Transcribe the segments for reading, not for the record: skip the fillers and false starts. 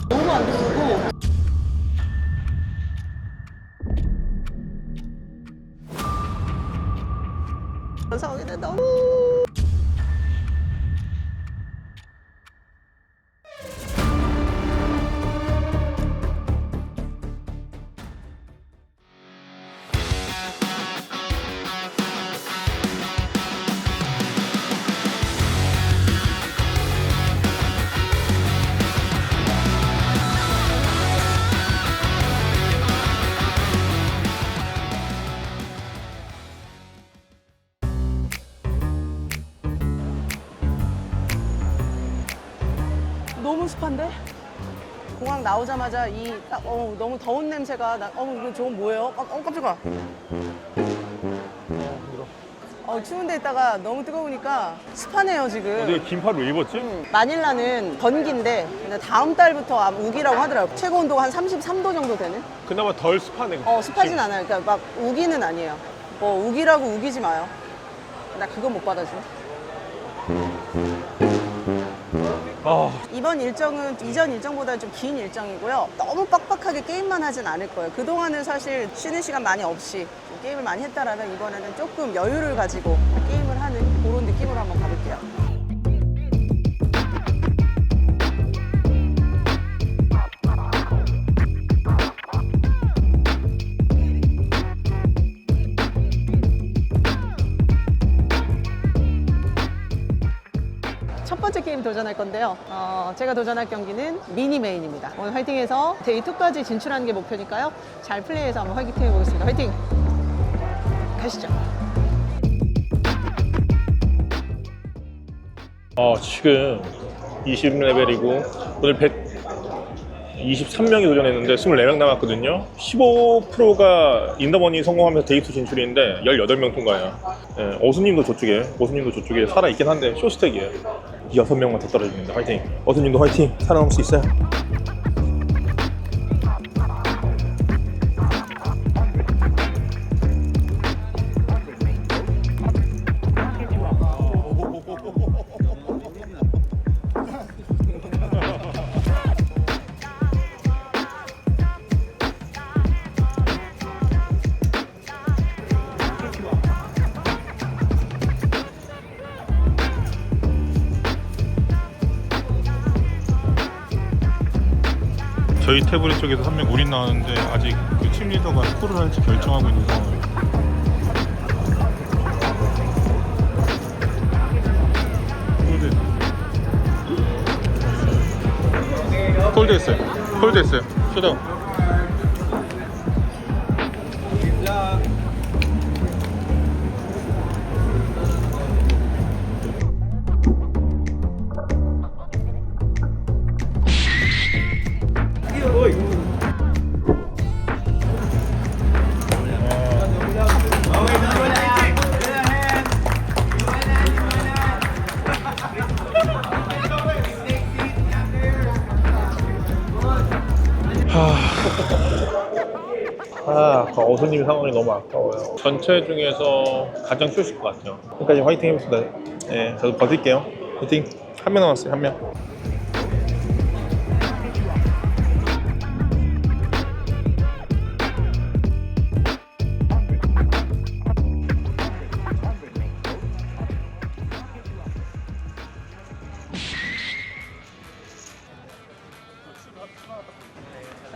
너무 안 좋고. 상황이 너무. 너무 습한데? 공항 나오자마자 너무 더운 냄새가 이거 저건 뭐예요? 깜짝아. 추운데 있다가 너무 뜨거우니까 습하네요 지금. 내가 긴팔을 왜 입었지? 마닐라는 건기인데 근데 다음 달부터 우기라고 하더라고요. 최고 온도가 한 33도 정도 되는? 그나마 덜 습하네. 습하진 지금. 않아요. 그러니까 막 우기는 아니에요. 우기라고 우기지 마요. 나 그거 못 받아줘. 이번 일정은 이전 일정보다 좀 긴 일정이고요. 너무 빡빡하게 게임만 하진 않을 거예요. 그동안은 사실 쉬는 시간 많이 없이 좀 게임을 많이 했다라면 이번에는 조금 여유를 가지고 게임을 하는 그런 느낌으로 한번 가볼게요. 첫 번째 게임 도전할 건데요. 제가 도전할 경기는 미니 메인입니다. 오늘 화이팅해서 데이 2까지 진출하는 게 목표니까요. 잘 플레이해서 한번 화이팅 해보겠습니다. 화이팅! 가시죠. 지금 20레벨이고 오늘 123명이 도전했는데 24명 남았거든요. 15%가 인더머니 성공하면서 데이2 진출인데 18명 통과해요. 어수님도 저쪽에 살아있긴 한데 쇼스택이에요. 6명만 더 떨어집니다. 화이팅! 어수님도 화이팅! 살아남을 수 있어요. 저희 태블릿 쪽에서 한 명 올인 나왔는데 아직 그 팀리더가 스코어를 할지 결정하고 있는 상황이에요. 콜드했어요. 쇼다운. 어수님 상황이 너무 아까워요. 전체 중에서 가장 쉬우실 것 같아요. 끝까지 화이팅 해봅시다. 네, 저도 버틸게요. 화이팅! 한 명 남았어요, 한 명.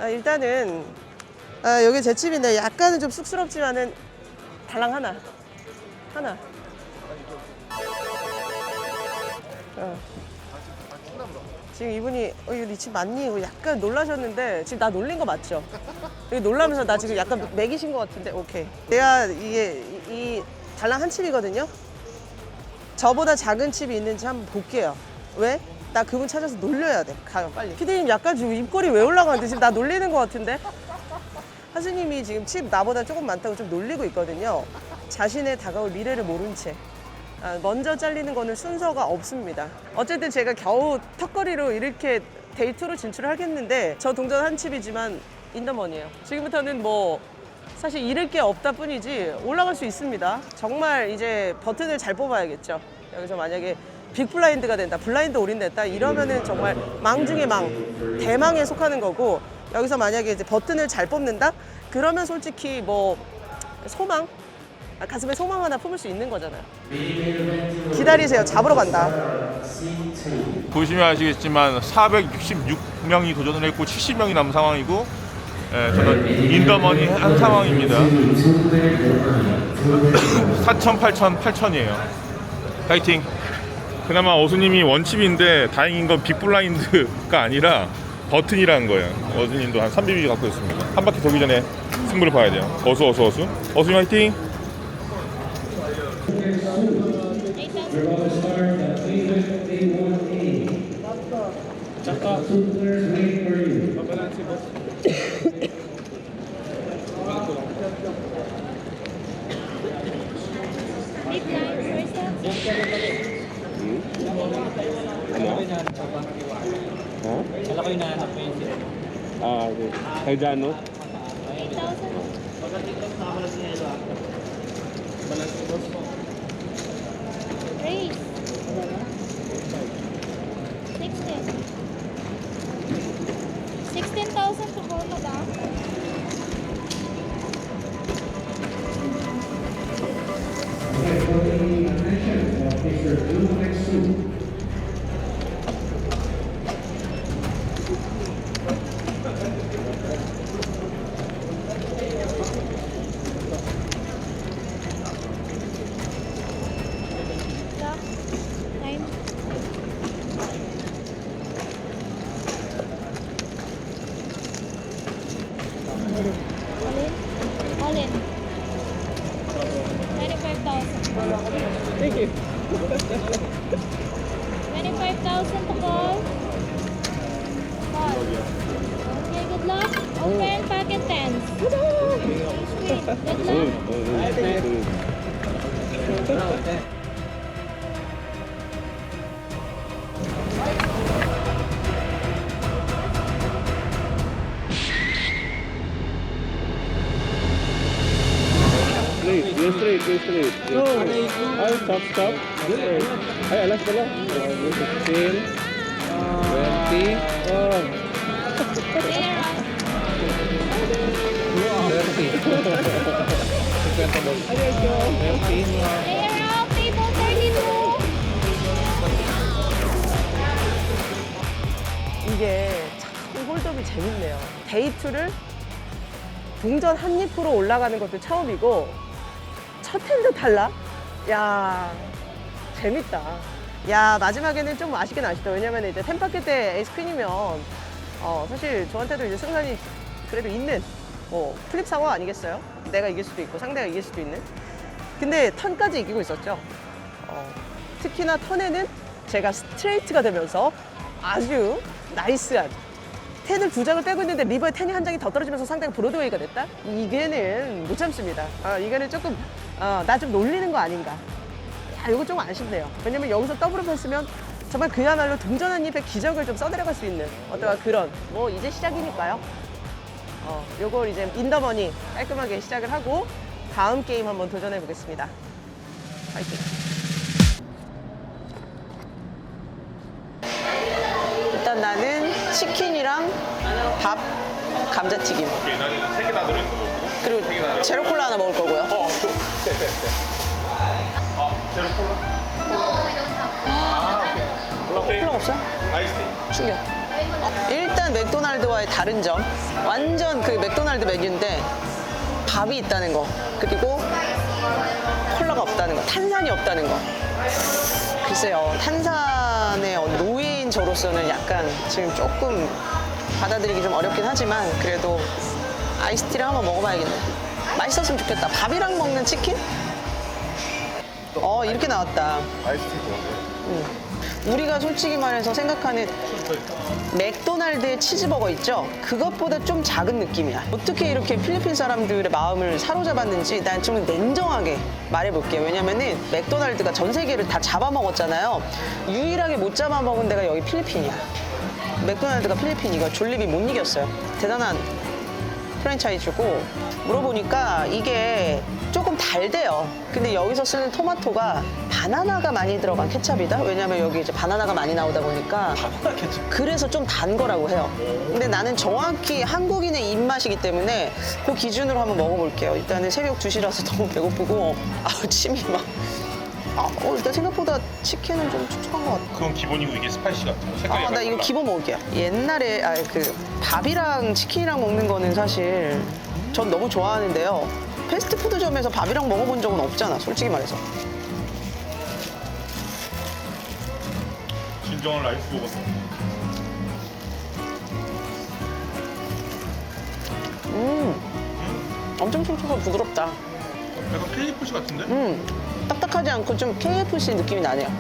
일단은 여기 제 집인데 약간은 좀 쑥스럽지만은 달랑 하나. 지금 이분이 이거 네 집 맞니? 이거 약간 놀라셨는데 지금 나 놀린 거 맞죠? 여기 놀라면서 나 지금 약간 매기신 것 같은데 오케이. 내가 이게 이 달랑 한 칩이거든요. 저보다 작은 칩이 있는지 한번 볼게요. 왜? 나 그분 찾아서 놀려야 돼. 가요 빨리. 피디님 약간 지금 입꼬리 왜 올라가는데 지금 나 놀리는 것 같은데? 하수님이 지금 칩 나보다 조금 많다고 좀 놀리고 있거든요. 자신의 다가올 미래를 모른 채 먼저 잘리는 거는 순서가 없습니다. 어쨌든 제가 겨우 턱걸이로 이렇게 데이2로 진출을 하겠는데 저 동전 한 칩이지만 인더머니예요. 지금부터는 뭐 사실 잃을 게 없다 뿐이지 올라갈 수 있습니다. 정말 이제 버튼을 잘 뽑아야겠죠. 여기서 만약에 빅블라인드가 된다, 블라인드 올인됐다 이러면은 정말 망 중에 망, 대망에 속하는 거고, 여기서 만약에 이제 버튼을 잘 뽑는다? 그러면 솔직히 뭐 소망? 가슴에 소망 하나 품을 수 있는 거잖아요. 기다리세요. 잡으러 간다. 보시면 아시겠지만 466명이 도전을 했고 70명이 남은 상황이고, 저는 인더머니 한 상황입니다. 4천, 8천, 8천이에요. 파이팅! 그나마 어수님이 원칩인데 다행인 건 빅블라인드가 아니라 버튼이라는 거예요. 어수님도 한 3BB 갖고 있습니다. 한 바퀴 돌기 전에 승부를 봐야 돼요. 어수. 어수님 화이팅! Cardano. Raise. 16,000 to go, madam. Yeah. Time. All in. 25,000. Thank you. 25,000 to call. Call. Okay, good luck. Open packet 10. Good luck. Straight, go straight, go straight. Ay, stop. Ay, alas pala. 15, 20, oh. 30. Stay around table 32. 이게 참 홀덤이 재밌네요. 데이2를 동전 한 입으로 올라가는 것도 처음이고, 첫 핸드 탈락? 야, 재밌다. 야, 마지막에는 좀 아쉽긴 아쉽다. 왜냐면 이제 템파켓 때 에이스 퀸이면, 사실 저한테도 이제 승산이 그래도 있는, 플립 상황 아니겠어요? 내가 이길 수도 있고, 상대가 이길 수도 있는. 근데 턴까지 이기고 있었죠. 특히나 턴에는 제가 스트레이트가 되면서 아주 나이스한, 텐을 2장을 빼고 있는데 리버에 텐이 한 장이 더 떨어지면서 상대가 브로드웨이가 됐다? 이게는 못 참습니다. 이거는 조금 나 좀 놀리는 거 아닌가. 야, 이거 좀 아쉽네요. 왜냐면 여기서 더블을 했으면 정말 그야말로 동전 한 입에 기적을 좀 써내려갈 수 있는 어떤 그런, 뭐 이제 시작이니까요. 요걸 이제 인더머니 깔끔하게 시작을 하고 다음 게임 한번 도전해 보겠습니다. 파이팅. 일단 나는 치킨이랑 밥, 감자튀김. 오케이, 나는 3개 다 들어있는 거고. 그리고 제로 콜라 하나 먹을 거고요. 제로 콜라? 콜라 없어요? 아이스티. 충격. 일단 맥도날드와의 다른 점, 완전 그 맥도날드 메뉴인데 밥이 있다는 거, 그리고 콜라가 없다는 거, 탄산이 없다는 거. 글쎄요, 탄산의 노예인 저로서는 약간 지금 조금 받아들이기 좀 어렵긴 하지만 그래도 아이스티를 한번 먹어봐야겠네. 맛있었으면 좋겠다. 밥이랑 먹는 치킨? 이렇게 나왔다. 아이스티 좋아요. 우리가 솔직히 말해서 생각하는 맥도날드의 치즈버거 있죠? 그것보다 좀 작은 느낌이야. 어떻게 이렇게 필리핀 사람들의 마음을 사로잡았는지 난 좀 냉정하게 말해볼게요. 왜냐면은 맥도날드가 전 세계를 다 잡아먹었잖아요. 유일하게 못 잡아먹은 데가 여기 필리핀이야. 맥도날드가 필리핀 이거 졸리비 못 이겼어요. 대단한 프랜차이즈고, 물어보니까 이게 조금 달대요. 근데 여기서 쓰는 토마토가 바나나가 많이 들어간 케찹이다. 왜냐면 여기 이제 바나나가 많이 나오다 보니까 바나나 케첩. 그래서 좀 단 거라고 해요. 근데 나는 정확히 한국인의 입맛이기 때문에 그 기준으로 한번 먹어볼게요. 일단은 새벽 2시라서 너무 배고프고 아우 침이 막. 일단 생각보다 치킨은 좀 촉촉한 것 같아. 그건 기본이고 이게 스파이시 같은 거. 색깔이 나 약간 이거 달라. 기본 먹을게요. 옛날에 그 밥이랑 치킨이랑 먹는 거는 사실 전 너무 좋아하는데요. 패스트푸드점에서 밥이랑 먹어본 적은 없잖아, 솔직히 말해서. 진정한 라이스 버거. 엄청 촉촉하고 부드럽다. 약간 KFC 같은데? 딱딱하지 않고 좀 KFC 느낌이 나네요.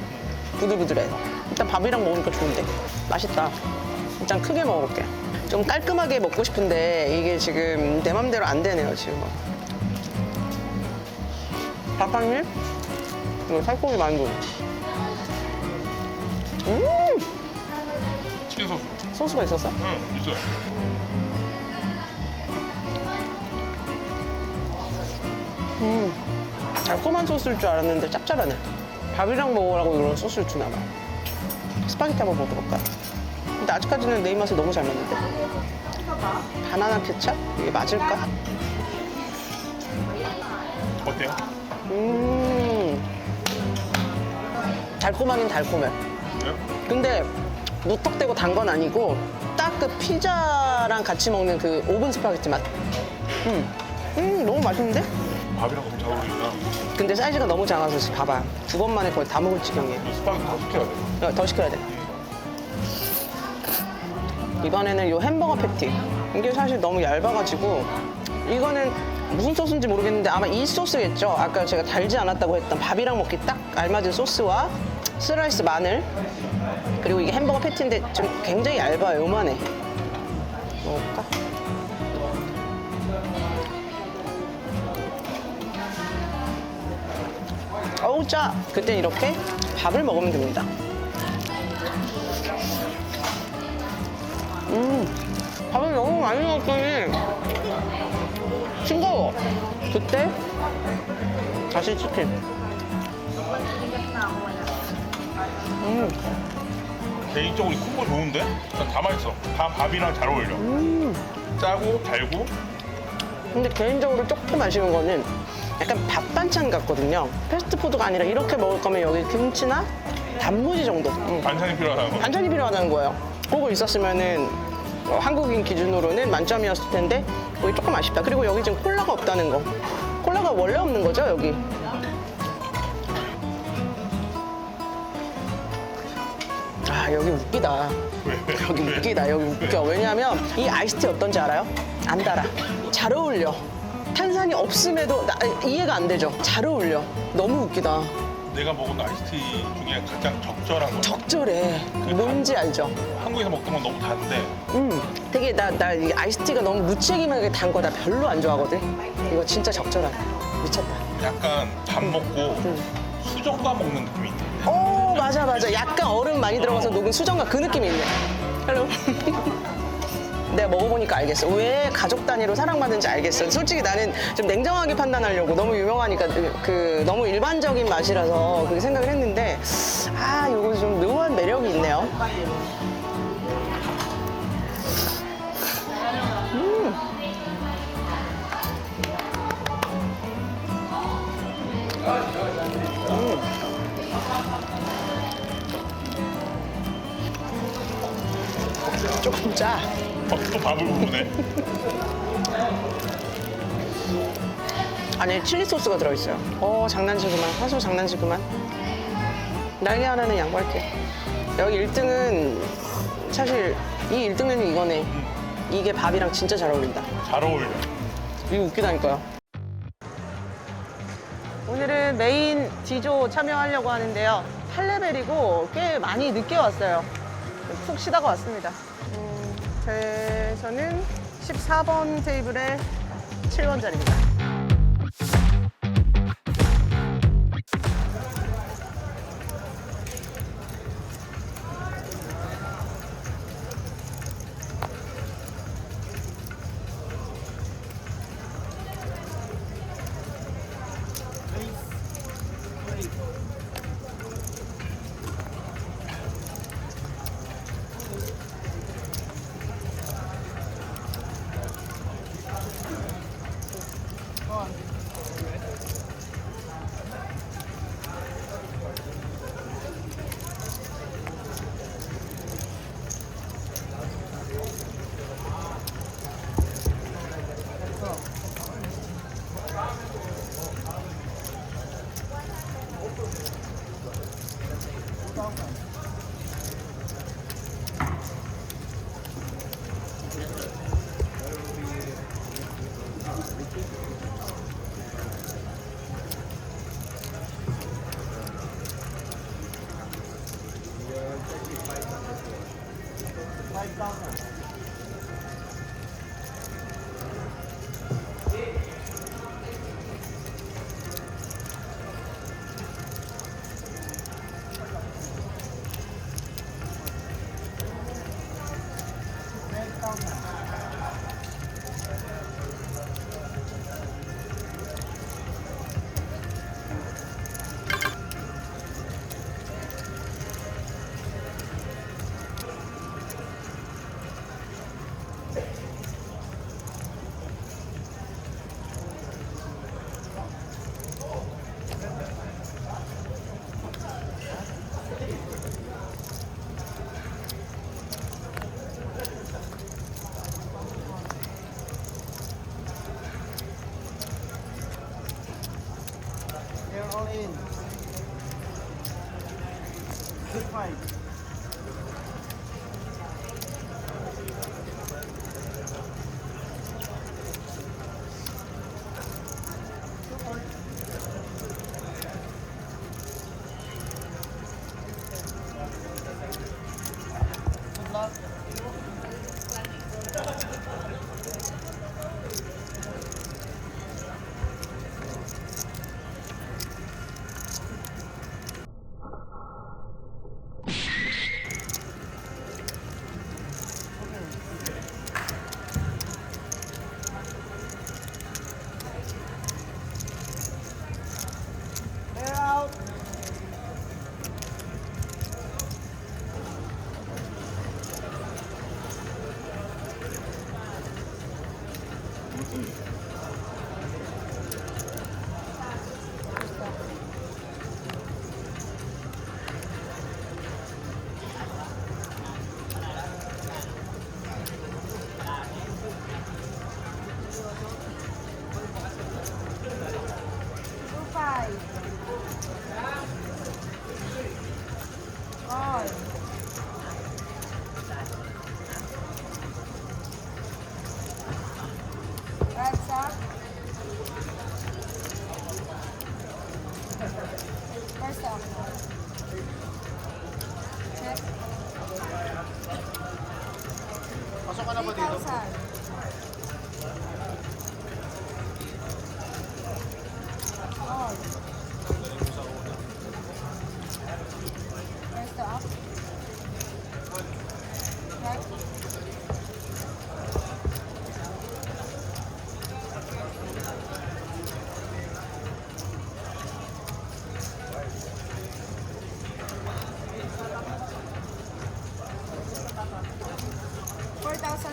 부들부들해. 일단 밥이랑 먹으니까 좋은데. 맛있다. 일단 크게 먹어볼게요. 좀 깔끔하게 먹고 싶은데 이게 지금 내 맘대로 안 되네요, 지금. 밥 한 입? 이거 살코기 만두. 치킨 소스. 소스가 있었어? 응, 있어요. 달콤한 소스일 줄 알았는데 짭짤하네. 밥이랑 먹으라고 이런 소스를 주나 봐. 스파게티 한번 먹어볼까? 근데 아직까지는 내 입맛에 너무 잘 맞는데. 바나나 케찹? 이게 맞을까? 어때요? 달콤하긴 달콤해. 네? 근데 무턱대고 단 건 아니고 딱 그 피자랑 같이 먹는 그 오븐 스파게티 맛. 너무 맛있는데? 밥이랑 너무 잘 어울린다. 근데 사이즈가 너무 작아서 지금 봐봐. 2번 만에 거의 다 먹을 지경이에요. 이 스파게티 더 시켜야 돼. 더 시켜야 돼. 이번에는 요 햄버거 패티. 이게 사실 너무 얇아가지고 이거는 무슨 소스인지 모르겠는데 아마 이 소스겠죠. 아까 제가 달지 않았다고 했던 밥이랑 먹기 딱 알맞은 소스와 슬라이스 마늘 그리고 이게 햄버거 패티인데 좀 굉장히 얇아요. 요만해. 먹을까? 어우 짜! 그땐 이렇게 밥을 먹으면 됩니다. 밥을 너무 많이 먹었더니 싱거워. 그때 다시 치킨. 개인적으로 이 콤보 좋은데? 다 맛있어. 다 밥이랑 잘 어울려. 짜고 달고. 근데 개인적으로 조금 아쉬운 거는 약간 밥 반찬 같거든요. 패스트푸드가 아니라 이렇게 먹을 거면 여기 김치나 단무지 정도. 반찬이 필요하다는 거. 반찬이 필요하다는 거예요. 그거 있었으면은 한국인 기준으로는 만점이었을 텐데 그게 조금 아쉽다. 그리고 여기 지금 콜라가 없다는 거. 콜라가 원래 없는 거죠, 여기? 아, 여기 웃기다. 여기 웃기다. 여기 웃겨. 왜냐하면 이 아이스티 어떤지 알아요? 안 달아. 잘 어울려. 탄산이 없음에도 이해가 안 되죠? 잘 어울려. 너무 웃기다. 내가 먹은 아이스티 중에 가장 적절한 거. 적절해. 뭔지 알죠? 한국에서 먹던 건 너무 단데 되게 나 이 아이스티가 너무 무책임하게 단 거 나 별로 안 좋아하거든. 이거 진짜 적절하다. 미쳤다. 약간 밥 먹고 수정과 먹는 느낌이 있네. 오 맞아. 약간 얼음 많이 들어가서 녹은 수정과 그 느낌이 있네. 헬로. 내가 먹어보니까 알겠어. 왜 가족 단위로 사랑받는지 알겠어. 솔직히 나는 좀 냉정하게 판단하려고 너무 유명하니까 그 너무 일반적인 맛이라서 그렇게 생각을 했는데 이거 좀 묘한 매력이 있네요. 조금 짜. 또 밥을 부르네. 안에 칠리 소스가 들어있어요. 장난치구만. 화소 장난치구만. 날개 하나는 양보할게. 여기 1등은 사실 이 1등 메뉴 이거네. 이게 밥이랑 진짜 잘 어울린다. 잘 어울려. 이거 웃기다니까요. 오늘은 메인 D조 참여하려고 하는데요. 8레벨이고 꽤 많이 늦게 왔어요. 푹 쉬다가 왔습니다. 저는 14번 테이블에 7번 자리입니다. Pasok ka na ba dito?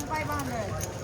3,000.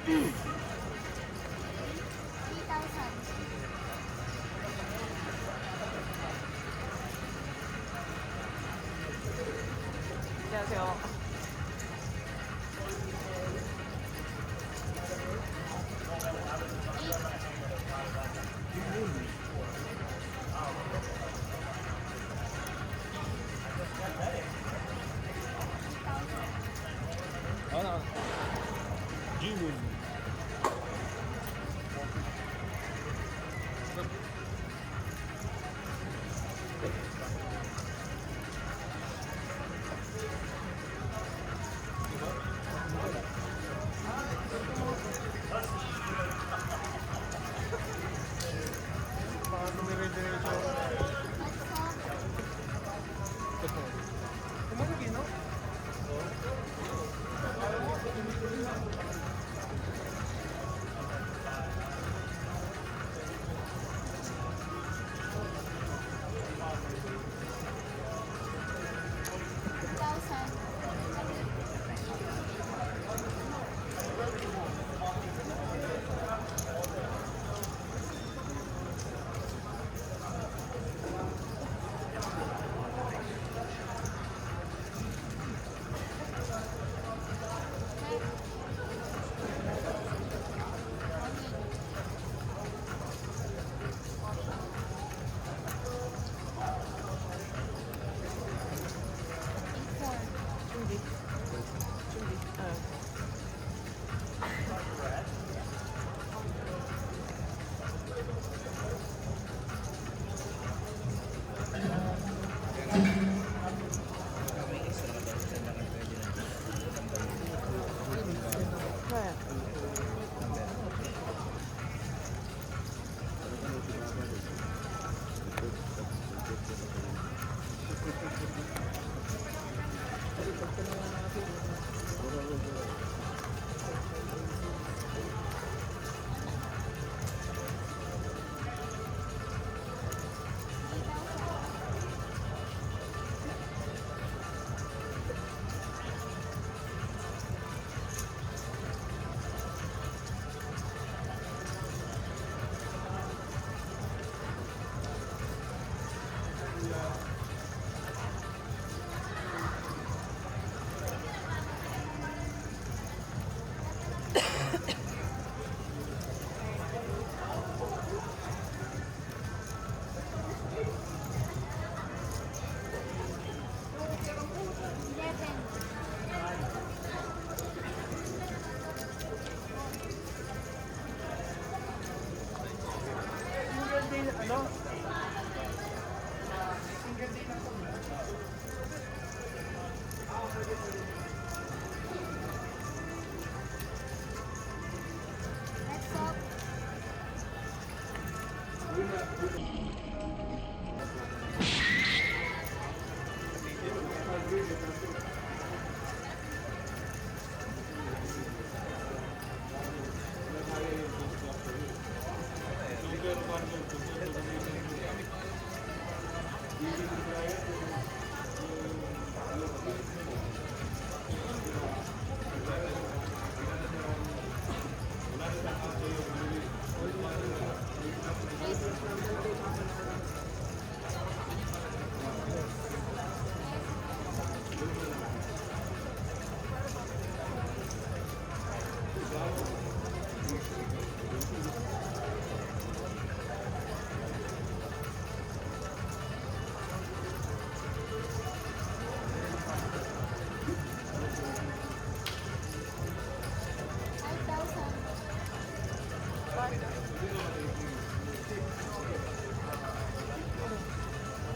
안녕하세요.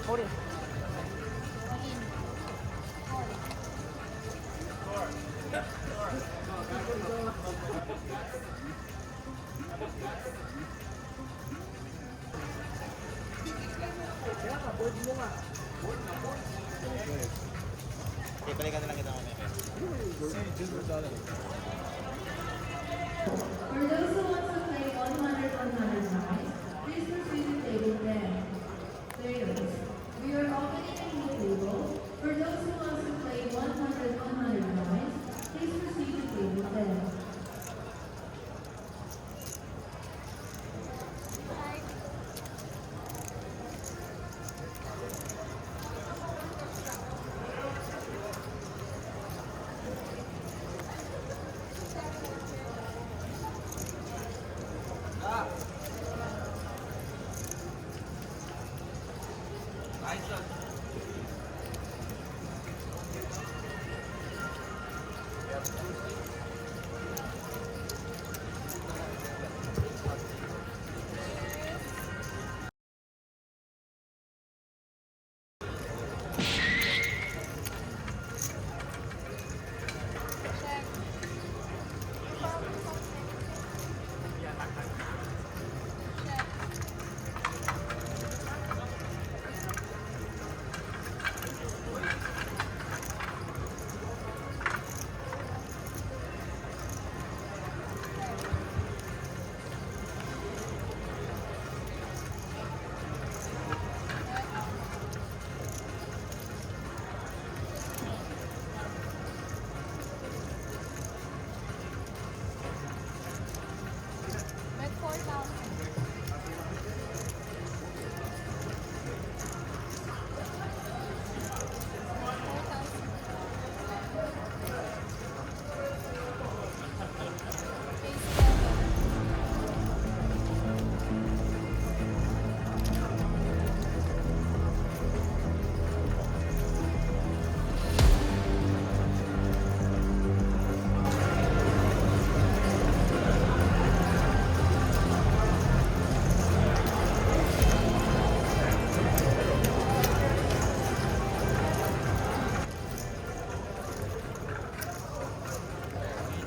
머리. Balikan na lang kita mamaya. For those who want to play 100 rounds, please proceed to table 10. Players, we are opening a new table. For those who want to play 100 rounds, please proceed to table 10. Like 4,000.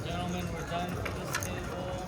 Gentlemen, we're done for this table.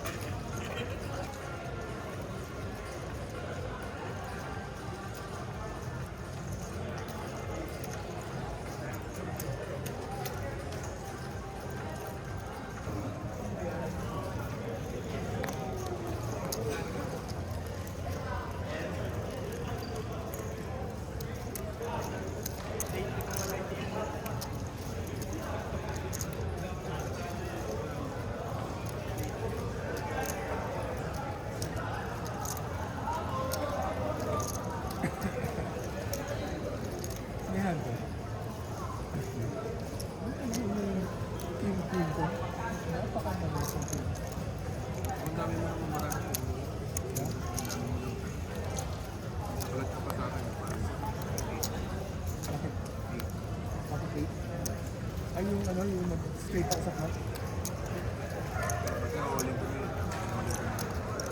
Ay, yung ano, yung straight out sa front.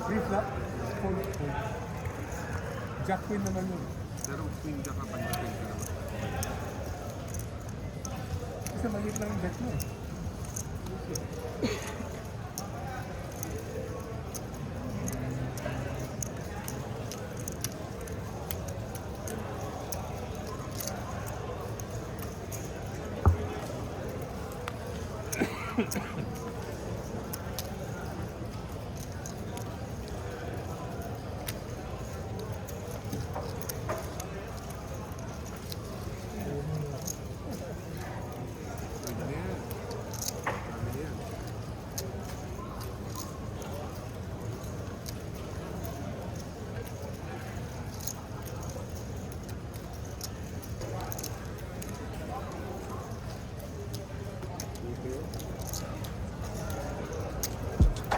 Free flap? Fold. Jack queen naman yun. Pero queen ka ka pag-queen ka naman. Kasi maliit lang yung deck mo. Pwede na yan. Dami na yan.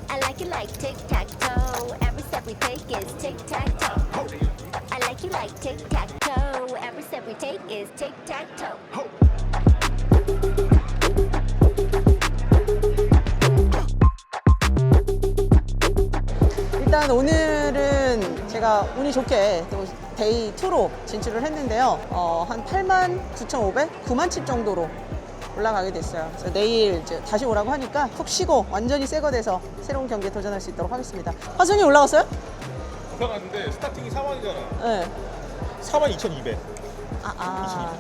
I like it like tic-tac-toe. Every step we take is tic-tac-toe. I like you like tic-tac-toe. Every step we take is tic-tac-toe. 일단 오늘은 제가 운이 좋게 또 데이 2로 진출을 했는데요. 한 89,500, 9만 칩 정도로 올라가게 됐어요. 그래서 내일 이제 다시 오라고 하니까 푹 쉬고 완전히 새거 돼서 새로운 경기에 도전할 수 있도록 하겠습니다. 화순이 올라갔어요? 올라갔는데 스타팅이 4만이잖아. 네. 42,200. 아.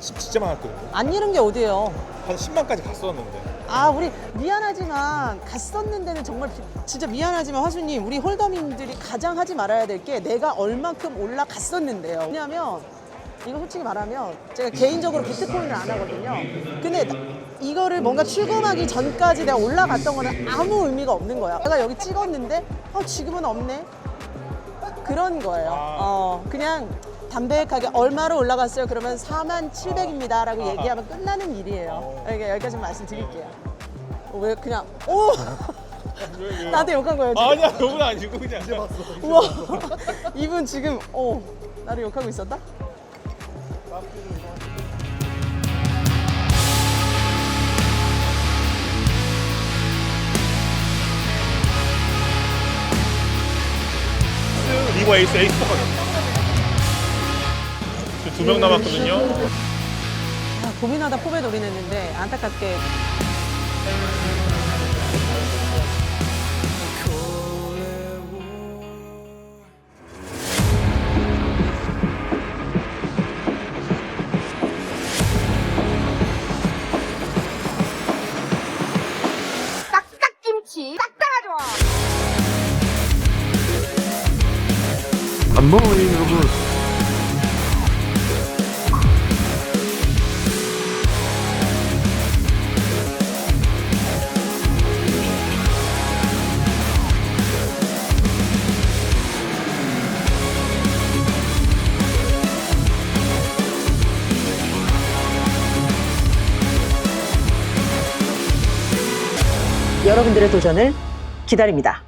진짜 많았거든요. 안 잃은 게 어디예요? 한 10만까지 갔었는데. 아, 우리 미안하지만 갔었는 데는 정말 진짜 미안하지만 화수님, 우리 홀더민들이 가장 하지 말아야 될 게 내가 얼만큼 올라갔었는데요. 왜냐면 이거 솔직히 말하면 제가 개인적으로 비트코인을 안 하거든요. 근데 이거를 뭔가 출금하기 전까지 내가 올라갔던 거는 아무 의미가 없는 거야. 내가 여기 찍었는데 지금은 없네. 그런 거예요. 그냥 담백하게 얼마로 올라갔어요? 그러면 47,000입니다 라고 얘기하면 끝나는 일이에요. 여기까지 말씀드릴게요. 왜 그냥 나한테 욕한 거예요 지금? 아니야, 욕은 아니고 그냥. 이제 봤어. 우와, 이분 지금 나를 욕하고 있었다? 에이스 포커. 지금 2명 남았거든요. 아, 고민하다 포배 노린했는데 안타깝게. 안 먹어요, 여러분. 여러분들의 도전을 기다립니다.